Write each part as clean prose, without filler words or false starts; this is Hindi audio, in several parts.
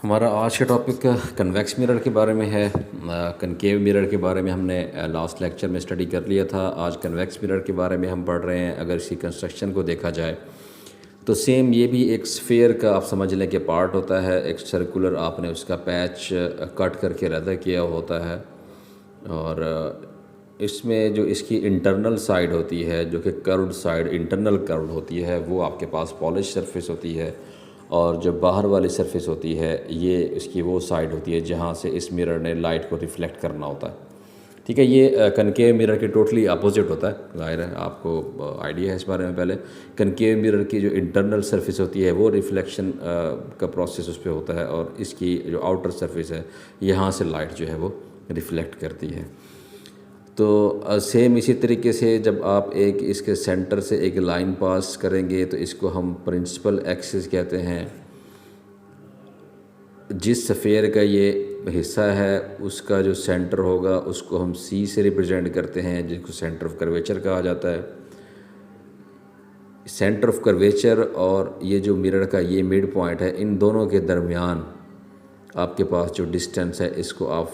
हमारा आज का टॉपिक कन्वेक्स मिरर के बारे में है। कनकेव मिरर के बारे में हमने लास्ट लेक्चर में स्टडी कर लिया था। आज कन्वेक्स मिरर के बारे में हम पढ़ रहे हैं। अगर इसकी कंस्ट्रक्शन को देखा जाए तो सेम ये भी एक स्फेयर का आप समझ लें कि पार्ट होता है। एक सर्कुलर आपने उसका पैच कट करके रद्द किया होता है और इसमें जो इसकी इंटरनल साइड होती है जो कि कर्व्ड साइड इंटरनल कर्व्ड होती है वो आपके पास पॉलिश सरफेस होती है और जो बाहर वाली सरफेस होती है ये इसकी वो साइड होती है जहाँ से इस मिरर ने लाइट को रिफ़्लेक्ट करना होता है। ठीक है, ये कनकेव मिरर के टोटली अपोजिट होता है। ज़ाहिर है आपको आइडिया है इस बारे में। पहले कनकेव मिरर की जो इंटरनल सरफेस होती है वो रिफ्लेक्शन का प्रोसेस उस पर होता है और इसकी जो आउटर सरफेस है यहाँ से लाइट जो है वो रिफ़्लेक्ट करती है। तो सेम इसी तरीके से जब आप एक इसके सेंटर से एक लाइन पास करेंगे तो इसको हम प्रिंसिपल एक्सिस कहते हैं। जिस सफ़ेयर का ये हिस्सा है उसका जो सेंटर होगा उसको हम सी से रिप्रेजेंट करते हैं, जिसको सेंटर ऑफ कर्वेचर कहा जाता है। सेंटर ऑफ कर्वेचर और ये जो मिरर का ये मिड पॉइंट है, इन दोनों के दरमियान आपके पास जो डिस्टेंस है इसको आप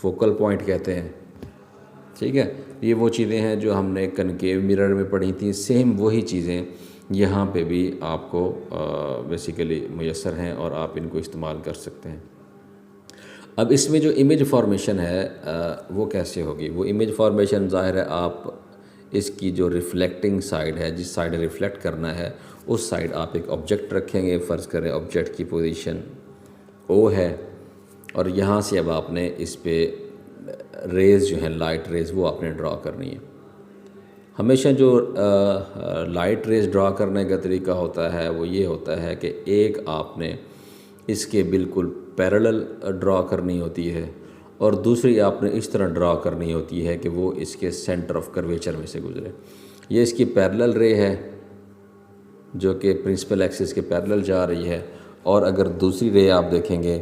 फोकल पॉइंट कहते हैं। ठीक है, ये वो चीज़ें हैं जो हमने कनकेव मिरर में पढ़ी थी। सेम वही चीज़ें यहाँ पे भी आपको बेसिकली मुयस्सर हैं और आप इनको इस्तेमाल कर सकते हैं। अब इसमें जो इमेज फॉर्मेशन है वो कैसे होगी? वो इमेज फॉर्मेशन ज़ाहिर है आप इसकी जो रिफ़्लेक्टिंग साइड है, जिस साइड रिफ़्लेक्ट करना है उस साइड आप एक ऑब्जेक्ट रखेंगे। फ़र्ज़ करें ऑब्जेक्ट की पोजीशन ओ है और यहाँ से अब आपने इस पे रेज़ जो है लाइट रेज़ वो आपने ड्रा करनी है। हमेशा जो लाइट रेज़ ड्रा करने का तरीका होता है वो ये होता है कि एक आपने इसके बिल्कुल पैरेलल ड्रा करनी होती है और दूसरी आपने इस तरह ड्रा करनी होती है कि वो इसके सेंटर ऑफ कर्वेचर में से गुजरे। ये इसकी पैरेलल रे है जो कि प्रिंसिपल एक्सिस के पैरेलल जा रही है और अगर दूसरी रे आप देखेंगे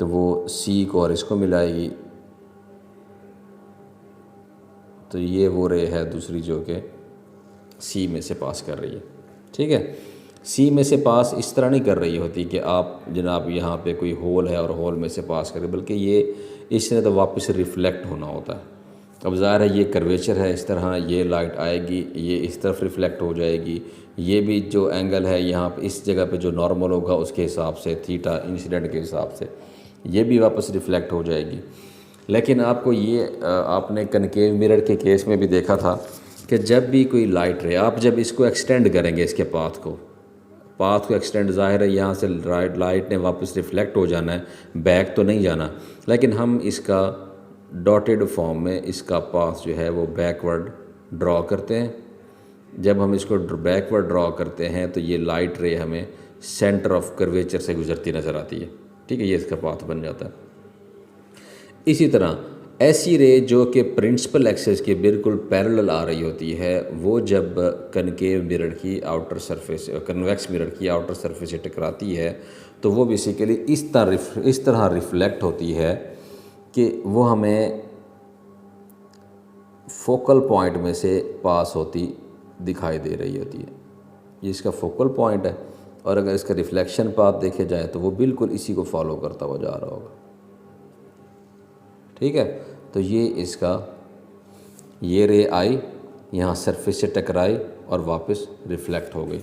तो वो सी को और इसको मिलाएगी। तो ये वो रे है दूसरी जो कि सी में से पास कर रही है। ठीक है, सी में से पास इस तरह नहीं कर रही होती कि आप जनाब यहाँ पे कोई होल है और होल में से पास करें, बल्कि ये इसने तो वापस रिफ़्लेक्ट होना होता है। अब ज़ाहिर है ये कर्वेचर है, इस तरह ये लाइट आएगी, ये इस तरफ रिफ़्लेक्ट हो जाएगी। ये भी जो एंगल है यहाँ पे इस जगह पे जो नॉर्मल होगा उसके हिसाब से थीटा इंसिडेंट के हिसाब से ये भी वापस रिफ़्लेक्ट हो जाएगी। लेकिन आपको ये आपने कनकेव मिरर के केस में भी देखा था कि जब भी कोई लाइट रे आप जब इसको एक्सटेंड करेंगे इसके पाथ को एक्सटेंड, ज़ाहिर है यहाँ से लाइट ने वापस रिफ़्लेक्ट हो जाना है, बैक तो नहीं जाना। लेकिन हम इसका डॉटेड फॉर्म में इसका पाथ जो है वो बैकवर्ड ड्रॉ करते हैं। जब हम इसको बैकवर्ड ड्रॉ करते हैं तो ये लाइट रे हमें सेंटर ऑफ कर्वेचर से गुजरती नज़र आती है। ठीक है, ये इसका पाथ बन जाता है। इसी तरह ऐसी रे जो कि प्रिंसिपल एक्सिस के बिल्कुल पैरेलल आ रही होती है वो जब कनकेव मिरर की आउटर सरफेस कन्वेक्स मिरर की आउटर सरफेस से टकराती है तो वो बेसिकली इस तरह रिफ़्लेक्ट होती है कि वो हमें फोकल पॉइंट में से पास होती दिखाई दे रही होती है। ये इसका फोकल पॉइंट है और अगर इसका रिफ़्लेक्शन पाथ देखे जाए तो वो बिल्कुल इसी को फॉलो करता हुआ जा रहा होगा। ठीक है, तो ये इसका ये रे आई यहाँ सरफेस से टकराई और वापस रिफ़्लेक्ट हो गई।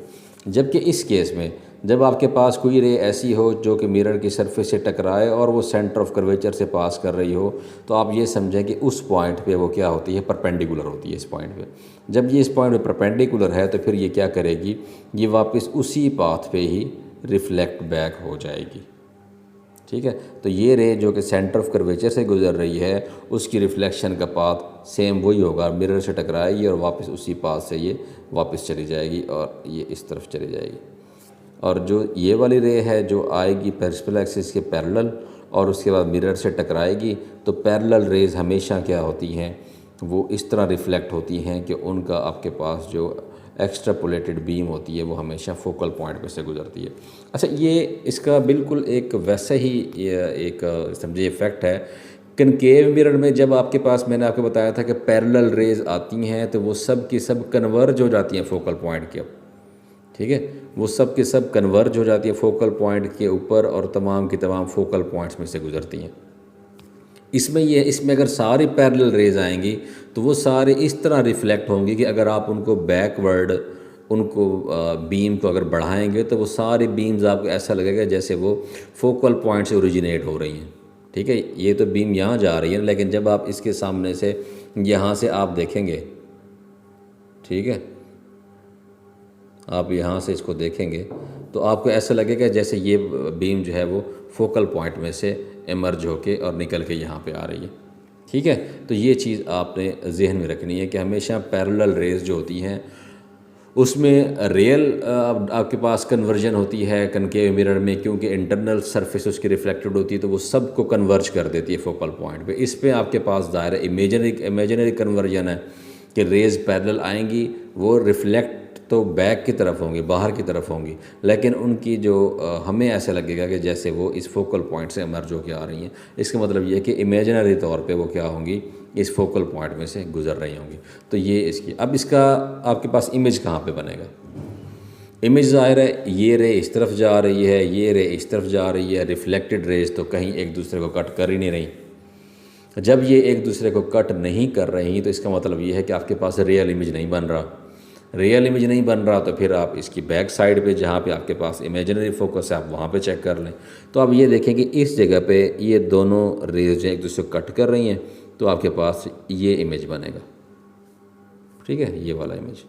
जबकि इस केस में जब आपके पास कोई रे ऐसी हो जो कि मिरर की सरफेस से टकराए और वो सेंटर ऑफ कर्वेचर से पास कर रही हो तो आप ये समझें कि उस पॉइंट पे वो क्या होती है, परपेंडिकुलर होती है इस पॉइंट पे। जब ये इस पॉइंट पे परपेंडिकुलर है तो फिर ये क्या करेगी, ये वापस उसी पाथ पे ही रिफ़्लेक्ट बैक हो जाएगी। ठीक है, तो ये रे जो कि सेंटर ऑफ कर्वेचर से गुजर रही है उसकी रिफ़्लेक्शन का पाथ सेम वही होगा, मिरर से टकराएगी और वापस उसी पाथ से ये वापस चली जाएगी और ये इस तरफ चली जाएगी। और जो ये वाली रे है जो आएगी प्रिंसिपल एक्सिस के पैरेलल और उसके बाद मिरर से टकराएगी तो पैरेलल रेज़ हमेशा क्या होती हैं, वो इस तरह रिफ़्लेक्ट होती हैं कि उनका आपके पास जो एक्स्ट्रापोलेटेड बीम होती है वो हमेशा फोकल पॉइंट पे से गुजरती है। अच्छा, ये इसका बिल्कुल एक वैसा ही एक समझिए इफ़ेक्ट है कनकेव मिरर में। जब आपके पास मैंने आपको बताया था कि पैरेलल रेज़ आती हैं तो वो सब की सब कन्वर्ज हो जाती हैं फोकल पॉइंट के। ठीक है, वो सब के सब कन्वर्ज हो जाती है फोकल पॉइंट के ऊपर और तमाम की तमाम फोकल पॉइंट्स में से गुजरती हैं। इसमें अगर सारी पैरेलल रेज आएंगी तो वो सारे इस तरह रिफ्लेक्ट होंगी कि अगर आप उनको बैकवर्ड उनको बीम को अगर बढ़ाएंगे तो वो सारी बीम्स आपको ऐसा लगेगा जैसे वो फोकल पॉइंट से ओरिजिनेट हो रही हैं। ठीक है, ये तो बीम यहाँ जा रही है, लेकिन जब आप इसके सामने से यहाँ से आप देखेंगे, ठीक है, आप यहाँ से इसको देखेंगे तो आपको ऐसा लगेगा जैसे ये बीम जो है वो फोकल पॉइंट में से इमर्ज होके और निकल के यहाँ पे आ रही है। ठीक है, तो ये चीज़ आपने जहन में रखनी है कि हमेशा पैरेलल रेज जो होती हैं उसमें रियल आपके पास कन्वर्जन होती है कनकेव मिरर में, क्योंकि इंटरनल सरफेस उसकी रिफ्लेक्टेड होती है तो वो सब को कन्वर्ज कर देती है फोकल पॉइंट पे। इस पे आपके पास दायरा इमेजिनरी कन्वर्जन है कि रेज पैरेलल आएंगी, वो रिफ्लेक्ट तो बैक की तरफ होंगी, बाहर की तरफ होंगी, लेकिन उनकी जो हमें ऐसा लगेगा कि जैसे वो इस फोकल पॉइंट से इमर्ज होकर आ रही हैं। इसका मतलब ये है कि इमेजिनरी तौर पे वो क्या होंगी, इस फोकल पॉइंट में से गुजर रही होंगी। तो ये इसकी, अब इसका आपके पास इमेज कहाँ पे बनेगा? इमेज ज़ाहिर है ये रे इस तरफ जा रही है, ये रे इस तरफ जा रही है, रिफ्लेक्टेड रेज तो कहीं एक दूसरे को कट कर ही नहीं रही। जब ये एक दूसरे को कट नहीं कर रही तो इसका मतलब ये है कि आपके पास रियल इमेज नहीं बन रहा। रियल इमेज नहीं बन रहा तो फिर आप इसकी बैक साइड पे जहाँ पे आपके पास इमेजिनरी फोकस है आप वहाँ पे चेक कर लें। तो आप ये देखें कि इस जगह पे ये दोनों रेज एक दूसरे को कट कर रही हैं तो आपके पास ये इमेज बनेगा। ठीक है, ये वाला इमेज,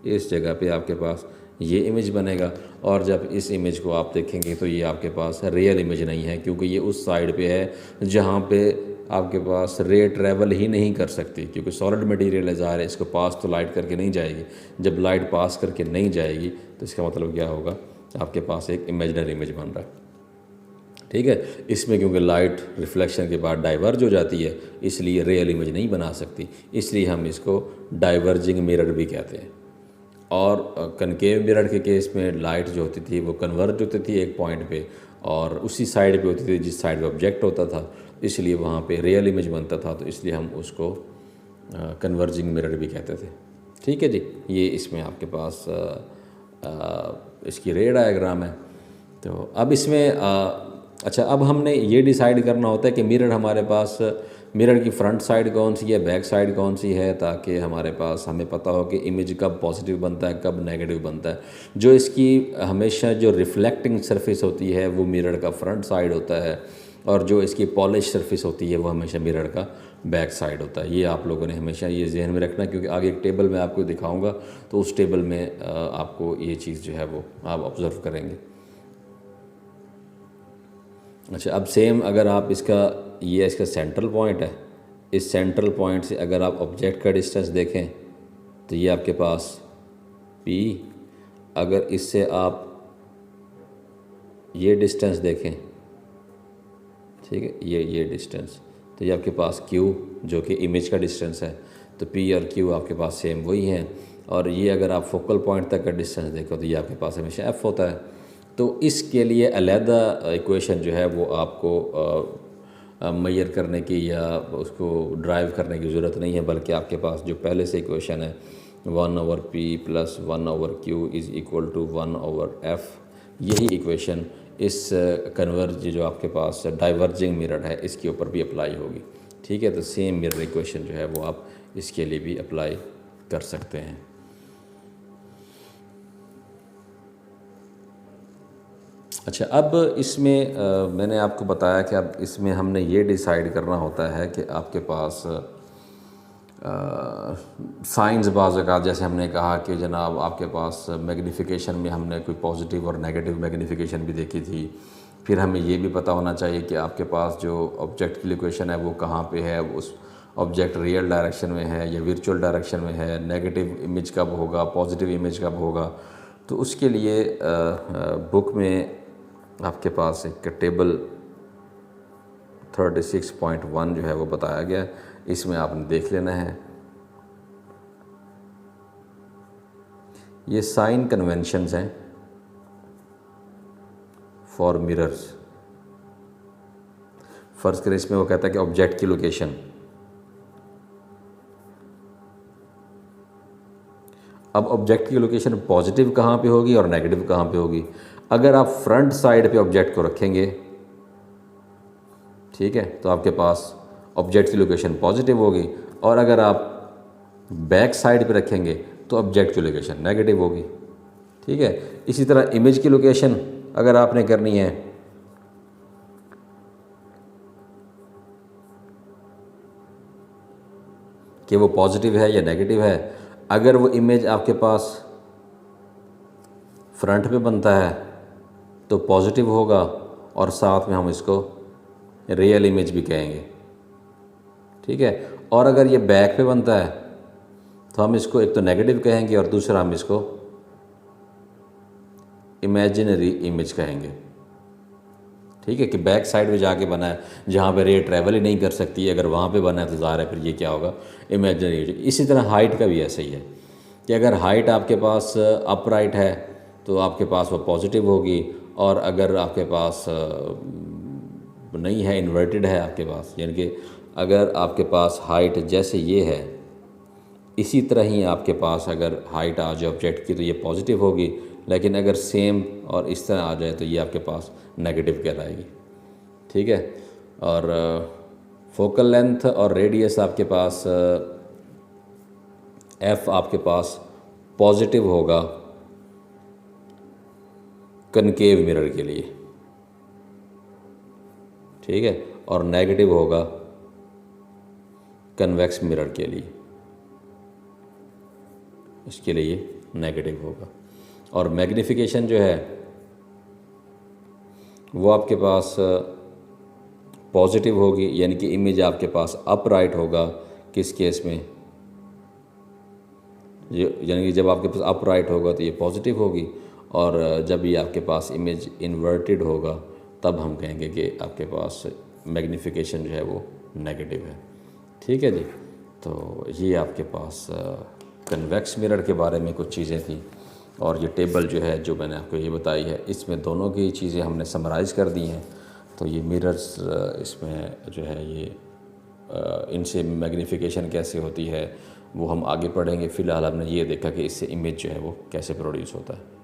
इस जगह पे आपके पास ये इमेज बनेगा। और जब इस इमेज को आप देखेंगे तो ये आपके पास रियल इमेज नहीं है, क्योंकि ये उस साइड पे है जहाँ पे आपके पास रे ट्रैवल ही नहीं कर सकती, क्योंकि सॉलिड मटेरियल है, ज़ाहिर है इसको पास तो लाइट करके नहीं जाएगी। जब लाइट पास करके नहीं जाएगी तो इसका मतलब क्या होगा, आपके पास एक इमेजिनरी इमेज बन रहा है। ठीक है, इसमें क्योंकि लाइट रिफ्लेक्शन के बाद डाइवर्ज हो जाती है इसलिए रियल इमेज नहीं बना सकती, इसलिए हम इसको डाइवर्जिंग मिरर भी कहते हैं। और कनकेव मिरर के केस में लाइट जो होती थी वो कन्वर्ज होती थी एक पॉइंट पे और उसी साइड पे होती थी जिस साइड पे ऑब्जेक्ट होता था, इसलिए वहाँ पे रियल इमेज बनता था, तो इसलिए हम उसको कन्वर्जिंग मिरर भी कहते थे। ठीक है जी, ये इसमें आपके पास इसकी रे डायग्राम है। तो अब इसमें अच्छा, अब हमने ये डिसाइड करना होता है कि मिरर हमारे पास, मिरर की फ्रंट साइड कौन सी है, बैक साइड कौन सी है, ताकि हमारे पास हमें पता हो कि इमेज कब पॉजिटिव बनता है कब नेगेटिव बनता है। जो इसकी हमेशा जो रिफ्लेक्टिंग सरफेस होती है वो मिरर का फ्रंट साइड होता है और जो इसकी पॉलिश सरफेस होती है वो हमेशा मिरर का बैक साइड होता है। ये आप लोगों ने हमेशा ये जहन में रखना, क्योंकि आगे एक टेबल में आपको दिखाऊंगा तो उस टेबल में आपको ये चीज़ जो है वो आप ऑब्ज़र्व करेंगे। अच्छा, अब सेम अगर आप इसका सेंट्रल पॉइंट है, इस सेंट्रल पॉइंट से अगर आप ऑब्जेक्ट का डिस्टेंस देखें तो ये आपके पास P, अगर इससे आप ये डिस्टेंस देखें, ठीक है, ये डिस्टेंस, तो ये आपके पास Q जो कि इमेज का डिस्टेंस है, तो P और Q आपके पास सेम वही हैं। और ये अगर आप फोकल पॉइंट तक का डिस्टेंस देखो तो ये आपके पास हमेशा F होता है। तो इसके लिए अलहदा इक्वेशन जो है वो आपको मेजर करने की या उसको ड्राइव करने की ज़रूरत नहीं है, बल्कि आपके पास जो पहले से इक्वेशन है 1/P + 1/Q = 1/F, यही इक्वेशन इस कन्वर्ज जो आपके पास डाइवर्जिंग मिरर है इसके ऊपर भी अप्लाई होगी। ठीक है, तो सेम मिरर इक्वेशन जो है वो आप इसके लिए भी अप्लाई कर सकते हैं। अच्छा, अब इसमें मैंने आपको बताया कि अब इसमें हमने ये डिसाइड करना होता है कि आपके पास साइंस बाज़ जैसे हमने कहा कि जनाब आपके पास मैग्नीफिकेशन में हमने कोई पॉजिटिव और नेगेटिव मैग्नीफिकेशन भी देखी थी। फिर हमें ये भी पता होना चाहिए कि आपके पास जो ऑब्जेक्ट की लोकेशन है वो कहाँ पे है, उस ऑब्जेक्ट रियल डायरेक्शन में है या वर्चुअल डायरेक्शन में है, नेगेटिव इमेज कब होगा, पॉजिटिव इमेज कब होगा। तो उसके लिए बुक में आपके पास एक टेबल 36.1 जो है वो बताया गया, इसमें आपने देख लेना है। ये साइन कन्वेंशंस हैं फॉर मिरर्स। फर्स्ट करें इसमें वो कहता है कि ऑब्जेक्ट की लोकेशन, अब ऑब्जेक्ट की लोकेशन पॉजिटिव कहाँ पे होगी और नेगेटिव कहाँ पे होगी। अगर आप फ्रंट साइड पे ऑब्जेक्ट को रखेंगे, ठीक है, तो आपके पास ऑब्जेक्ट की लोकेशन पॉजिटिव होगी, और अगर आप बैक साइड पे रखेंगे तो ऑब्जेक्ट की लोकेशन नेगेटिव होगी। ठीक है, इसी तरह इमेज की लोकेशन अगर आपने करनी है कि वो पॉजिटिव है या नेगेटिव है, अगर वो इमेज आपके पास फ्रंट पे बनता है तो पॉजिटिव होगा, और साथ में हम इसको रियल इमेज भी कहेंगे। ठीक है, और अगर ये बैक पे बनता है तो हम इसको एक तो नेगेटिव कहेंगे और दूसरा हम इसको इमेजिनरी इमेज कहेंगे। ठीक है, कि बैक साइड में जाके बना है जहाँ पे रे ट्रैवल ही नहीं कर सकती, अगर वहाँ पे बना है तो ज़ाहिर है फिर ये क्या होगा, इमेजिनरी इमेज। इसी तरह हाइट का भी ऐसा ही है कि अगर हाइट आपके पास अपराइट है तो आपके पास वो पॉजिटिव होगी, और अगर आपके पास नहीं है, इन्वर्टेड है आपके पास, यानी कि अगर आपके पास हाइट जैसे ये है इसी तरह ही आपके पास अगर हाइट आ जाए ऑब्जेक्ट की तो ये पॉजिटिव होगी, लेकिन अगर सेम और इस तरह आ जाए तो ये आपके पास नेगेटिव कहलाएगी। ठीक है, और फोकल लेंथ और रेडियस आपके पास एफ आपके पास पॉजिटिव होगा कनकेव मिरर के लिए। ठीक है, और नेगेटिव होगा कन्वेक्स मिरर के लिए, इसके लिए नेगेटिव होगा। और मैग्नीफिकेशन जो है वो आपके पास पॉजिटिव होगी, यानी कि इमेज आपके पास अपराइट होगा किस केस में, यानी कि जब आपके पास अपराइट होगा तो ये पॉजिटिव होगी, और जब ये आपके पास इमेज इन्वर्टेड होगा तब हम कहेंगे कि आपके पास मैग्नीफिकेशन जो है वो नेगेटिव है। ठीक है जी, तो ये आपके पास कन्वेक्स मिरर के बारे में कुछ चीज़ें थी, और ये टेबल जो है जो मैंने आपको ये बताई है इसमें दोनों की चीज़ें हमने समराइज़ कर दी हैं। तो ये मिरर्स इसमें जो है ये इनसे मैग्नीफिकेशन कैसे होती है वो हम आगे पढ़ेंगे। फ़िलहाल हमने ये देखा कि इससे इमेज जो है वो कैसे प्रोड्यूस होता है।